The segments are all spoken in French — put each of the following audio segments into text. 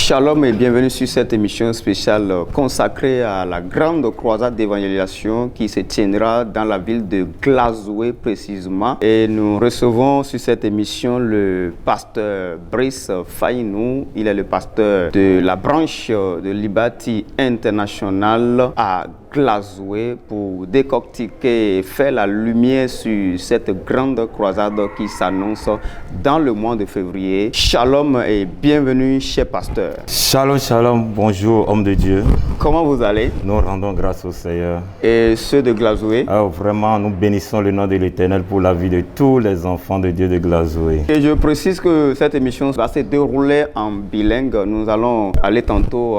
Shalom et bienvenue sur cette émission spéciale consacrée à la grande croisade d'évangélisation qui se tiendra dans la ville de Glazoué précisément. Et nous recevons sur cette émission le pasteur Brice Faynou. Il est le pasteur de la branche de Liberty International à Glazoué pour décortiquer et faire la lumière sur cette grande croisade qui s'annonce dans le mois de février. Shalom et bienvenue cher pasteur. Shalom, shalom, bonjour homme de Dieu. Comment vous allez? Nous rendons grâce au Seigneur. Et ceux de Glazoué? Vraiment, nous bénissons le nom de l'Éternel pour la vie de tous les enfants de Dieu de Glazoué. Et je précise que cette émission va se dérouler en bilingue. Nous allons aller tantôt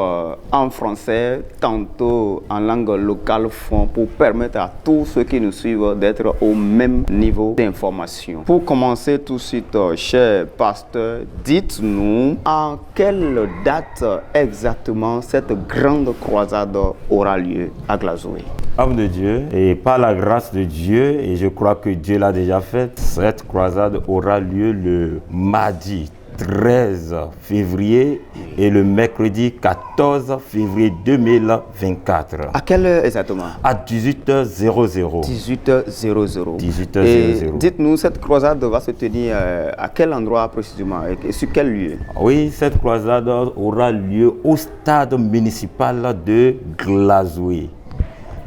en français, tantôt en langue locale fond pour permettre à tous ceux qui nous suivent d'être au même niveau d'information. Pour commencer tout de suite, cher pasteur, dites-nous en quelle date exactement cette grande croisade aura lieu à Glazoué. Homme de Dieu, et par la grâce de Dieu, et je crois que Dieu l'a déjà fait, cette croisade aura lieu le mardi 13 février et le mercredi 14 février 2024. À quelle heure exactement? À 18h00. 18h00. 18h00. Et dites-nous, cette croisade va se tenir à quel endroit précisément et sur quel lieu? Oui, cette croisade aura lieu au stade municipal de Glazoué.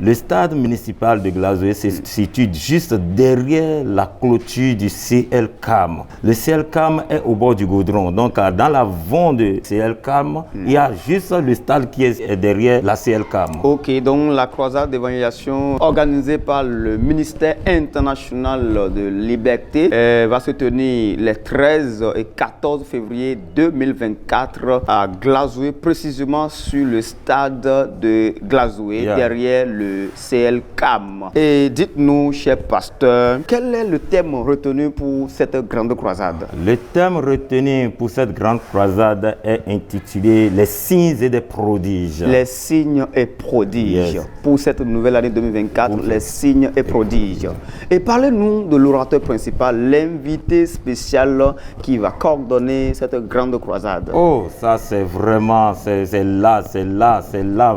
Le stade municipal de Glazoué se situe juste derrière la clôture du CLCAM. Le CLCAM est au bord du goudron. Donc, dans l'avant de CLCAM, il y a juste le stade qui est derrière la CLCAM. Ok, donc la croisade d'évangélisation organisée par le ministère international de liberté va se tenir les 13 et 14 février 2024 à Glazoué, précisément sur le stade de Glazoué, derrière le CLCAM. Et dites-nous, cher pasteur, quel est le thème retenu pour cette grande croisade? Le thème retenu pour cette grande croisade est intitulé « Les signes et des prodiges ». Les signes et prodiges. Yes. Pour cette nouvelle année 2024, les signes et prodiges. Et parlez-nous de l'orateur principal, l'invité spécial qui va coordonner cette grande croisade. Oh, ça c'est vraiment, c'est là.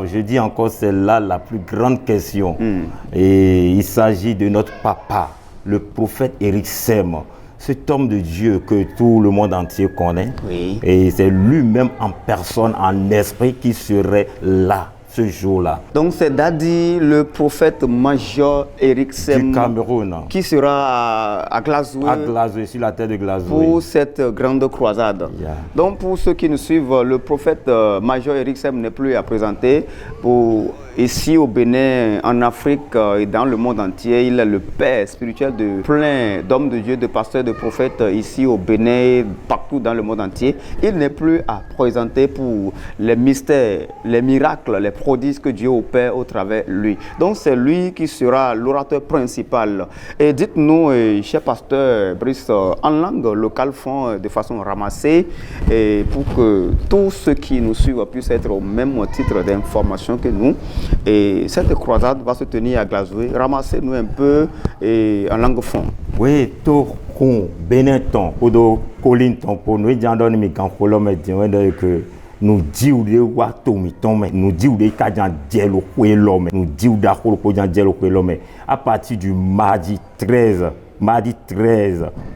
Je dis encore, c'est là la plus grande question. Et il s'agit de notre papa, le prophète Éric Sem, cet homme de Dieu que tout le monde entier connaît. Oui. Et c'est lui-même en personne, en esprit, qui serait là ce jour-là. Donc c'est Dadi, le prophète major Éric Sem du Cameroun, qui sera à Glazoué. À Glazoué, sur la terre de Glazoué. Pour cette grande croisade. Yeah. Donc pour ceux qui nous suivent, le prophète major Éric Sem n'est plus à présenter. Ici au Bénin, en Afrique et dans le monde entier, il est le père spirituel de plein d'hommes de Dieu, de pasteurs, de prophètes ici au Bénin, partout dans le monde entier. Il n'est plus à présenter pour les mystères, les miracles, les prodiges que Dieu opère au travers de lui. Donc c'est lui qui sera l'orateur principal. Et dites-nous, cher pasteur Brice, en langue locale font de façon ramassée et pour que tous ceux qui nous suivent puissent être au même titre d'information que nous. Et cette croisade va se tenir à Glazoué. Ramassez-nous un peu en langue fond. Oui, tout con, Bénéton, Odo, Colinton, pour nous, il y a un ami qui que nous disons nous disons à partir du mardi 13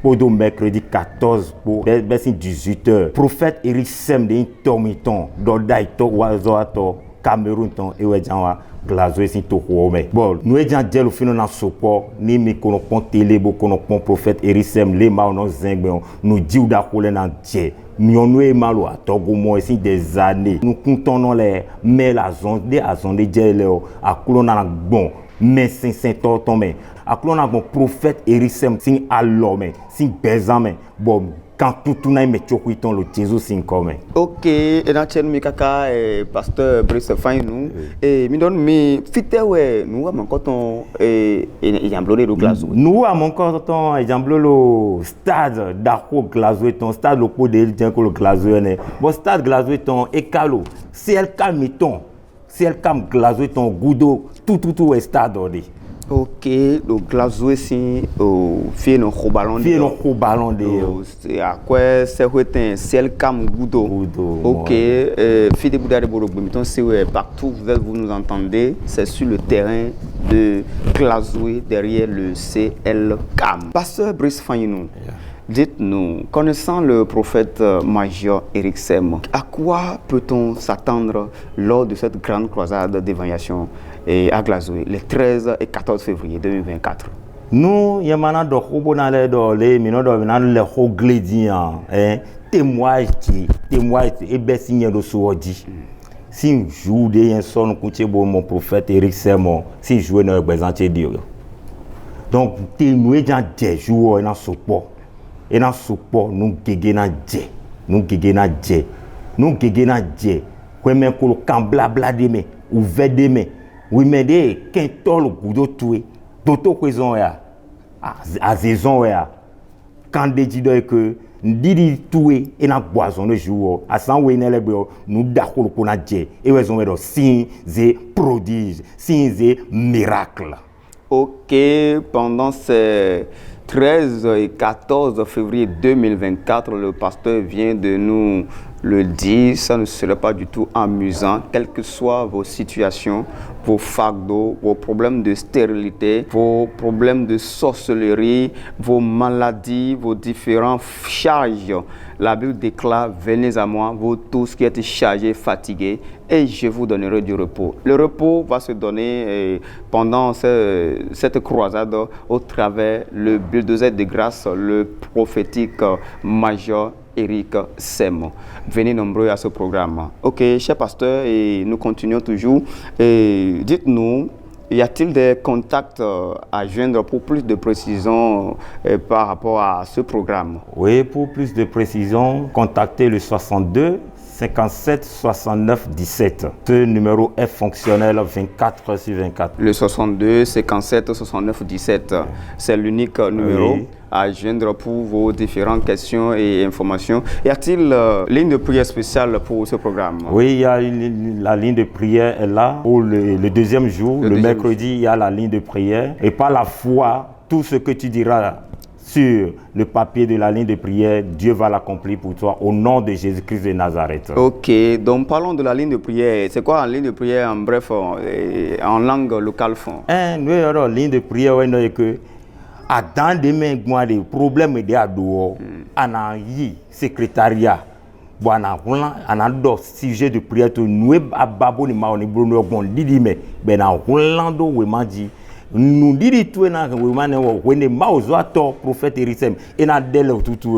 pour le mercredi 14 pour 18h. Prophète Éric Sem de Tomiton, Dodaito, Wazoato, Cameroun, et Ouedjanwa, Glazoué, Sintohome. Bon, nous avons dit le final dans support, ni mi konopon télé, konopon prophète Éric Sem, les maons zingben, nous disons d'acoler dans Dieu. Nous avons malo à Togo, moi, ici des années. Nous comptons les mais la zone des azons de Dieu, à Colonna bon, mais 500 tombés. À Colonna bon, prophète Éric Sem, sin allomé, sin bezame, bon. Quand tout n'a pas été le Jésus sin comme. Ok, et dans chen mi kaka pasteur Brice Faynou et mi donne mi fite ouais nous avons encore et jamblé le Glazoué. Nous avons encore ton jamblé le stade d'Ako Glazoué ton stade le pot de l'Indien que le Glazoué né. Bon stade Glazoué ton écalo, c'est le calmiton, c'est le cam Glazoué ton goudo tout est stade ordé. Ok, le glazo si fait no ballon Fie no ko ballon de c'est à quoi c'est un ciel cam goudo. Goudo, Ok, fille de Bouddha de Borobimiton, c'est partout vous nous entendez, c'est sur le terrain de Glazoué derrière le CL Cam. Pasteur Brice Fanyinou, dites-nous, connaissant le prophète major Éric Sem, à quoi peut-on s'attendre lors de cette grande croisade d'évaluation à Glazoué, les 13 et 14 février 2024? Nous, il y a maintenant des gens qui les hoglédiens, témoignage, et bien signé de soudi. Si je joue des son côté mon prophète Éric Sem, si je joue dans le présenté dire. Donc, témoigner dans des jours dans support. Et dans support, nous gégéna dé. Nous gégéna dé. Nous gégéna dé. Quoi même que le camp blabla de me, ou ve de me. Oui, mais des quintol goudo toué. Toto raison ya. À saison ya. Quand des dit que Didi toué et na boison de jour. À sans oui ne lebeo nous d'accord qu'on a dé. Et raison de signes et prodiges, signes et miracles. Ok, pendant ces 13 et 14 février 2024, le pasteur vient de nous le dire, ça ne serait pas du tout amusant, quelles que soient vos situations, vos fardeaux, vos problèmes de stérilité, vos problèmes de sorcellerie, vos maladies, vos différentes charges. La Bible déclare, venez à moi, vous tous qui êtes chargés, fatigués, et je vous donnerai du repos. Le repos va se donner pendant cette croisade au travers le bulldozer de grâce, le prophétique major Éric Sem. Venez nombreux à ce programme. Ok, cher pasteur, et nous continuons toujours. Dites-nous, y a-t-il des contacts à joindre pour plus de précision par rapport à ce programme? Oui, pour plus de précision, contactez le 62 57 69 17. Ce numéro est fonctionnel 24 sur 24. Le 62 57 69 17, c'est l'unique numéro à joindre pour vos différentes questions et informations. Y a-t-il une ligne de prière spéciale pour ce programme? Oui, il y a la ligne de prière est là pour le deuxième jour. Le mercredi, il y a la ligne de prière. Et par la foi, tout ce que tu diras sur le papier de la ligne de prière, Dieu va l'accomplir pour toi au nom de Jésus-Christ de Nazareth. Ok, donc parlons de la ligne de prière. C'est quoi la ligne de prière en bref, en langue locale? Nous avons une ligne de prière que dans des problèmes de ado, anayi secrétariat. Bon, on a d'autres sujets de prière. Nous avons nous dit tout na when mauzo ato prophète Éric et na dele tutu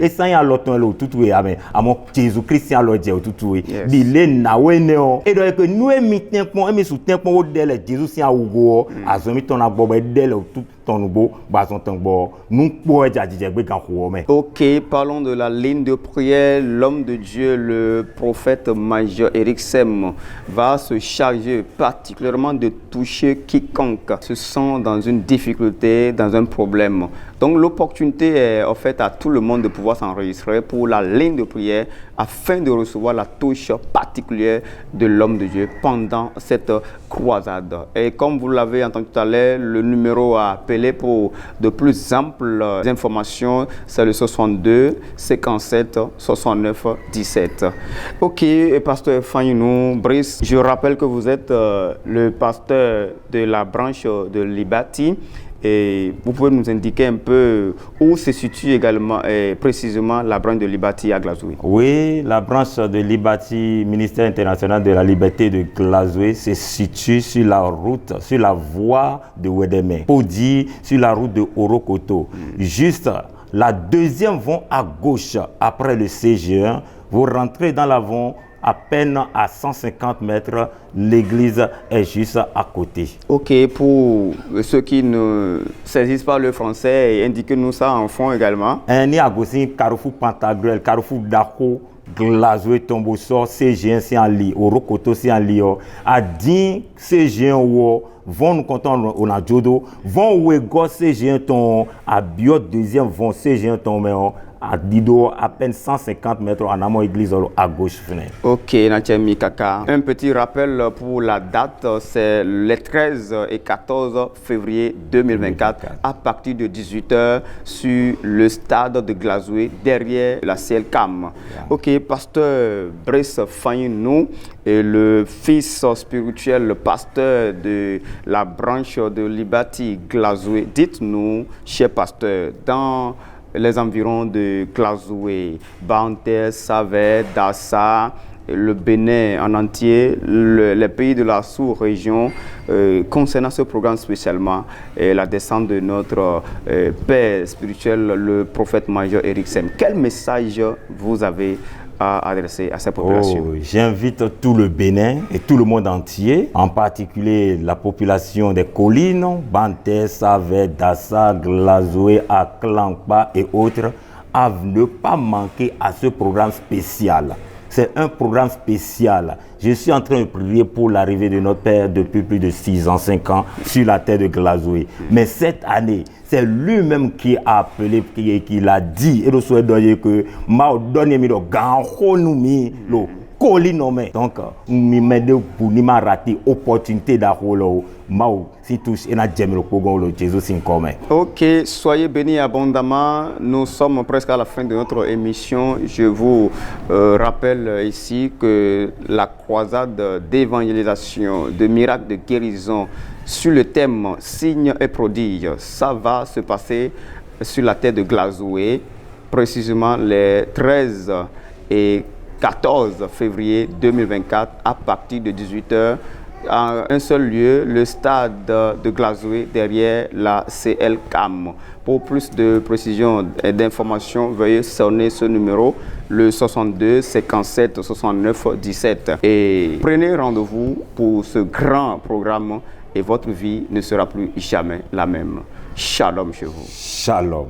et sans ya loton le tutu amen amo Jésus Christian lo je tutu di le na wene o et donc que nous émiten pon emi soutien pon dele Jésus si awugo azomi ton na bobo dele tout ton bo bazon ton bo nous po jadije gbe kan ko me. Ok, parlons de la ligne de prière. L'homme de Dieu, le prophète major Éric Sem va se charger particulièrement de toucher quiconque se sent dans une difficulté, dans un problème. Donc l'opportunité est offerte à tout le monde de pouvoir s'enregistrer pour la ligne de prière afin de recevoir la touche particulière de l'homme de Dieu pendant cette croisade. Et comme vous l'avez entendu tout à l'heure, le numéro à appeler pour de plus amples informations, c'est le 62 57 69 17. Ok, pasteur Fanyinou Brice, je rappelle que vous êtes le pasteur de la branche de Libati. Et vous pouvez nous indiquer un peu où se situe également précisément la branche de Libati à Glazoué? Oui, la branche de Libati, ministère international de la liberté de Glazoué, se situe sur la route, sur la voie de Wedeme, pour dire sur la route de Orokoto. Juste la deuxième vont à gauche après le CG1, vous rentrez dans l'avant. À peine à 150 mètres, l'église est juste à côté. Ok, pour ceux qui ne saisissent pas le français, indiquez-nous ça en fond également. Ni à gauche, Carrefour Pantagruel, Carrefour Dako, Glazoué, Tombosor, CG1 c'est en lit, Orokoto c'est en lit. À 10 CG1 vont nous compter on a Jodo, vont où est CG1 ton à Biot deuxième vont CG1 ton mais à Dido, à peine 150 mètres en amont église à gauche. Ok, Nathiemi Kaka. Un petit rappel pour la date, c'est les 13 et 14 février 2024 à partir de 18h sur le stade de Glazoué derrière la CLCAM. Ok, pasteur Brice Fagnou est le fils spirituel, le pasteur de la branche de Liberty Glazoué. Dites-nous, cher pasteur, dans les environs de Glazoué, Bantes, Savet, Dassa, le Bénin en entier, les pays de la sous-région, concernant ce programme spécialement, la descente de notre père spirituel, le prophète major Éric Sem. Quel message vous avez à adresser à ces populations? J'invite tout le Bénin et tout le monde entier, en particulier la population des collines, Bantes, Savet, Dassa, Glazoué, Aklankpa et autres, à ne pas manquer à ce programme spécial. C'est un programme spécial. Je suis en train de prier pour l'arrivée de notre Père depuis plus de 6 ans, 5 ans sur la terre de Glazoué. Mais cette année, c'est lui-même qui a appelé, qui l'a dit. Et le souhait que m'a donné le ganronumi, le colinome. Donc, m'aider pour ne pas rater l'opportunité d'avoir si touche et n'a jamais le programme Jésus sin commun. Ok, soyez bénis abondamment. Nous sommes presque à la fin de notre émission. Je vous rappelle ici que la croisade d'évangélisation, de miracles de guérison sur le thème signes et prodiges, ça va se passer sur la terre de Glazoué, précisément les 13 et 14 février 2024 à partir de 18h. En un seul lieu, le stade de Glazoué derrière la CLCAM. Pour plus de précision et d'informations, veuillez sonner ce numéro, le 62 57 69 17. Et prenez rendez-vous pour ce grand programme et votre vie ne sera plus jamais la même. Shalom chez vous. Shalom.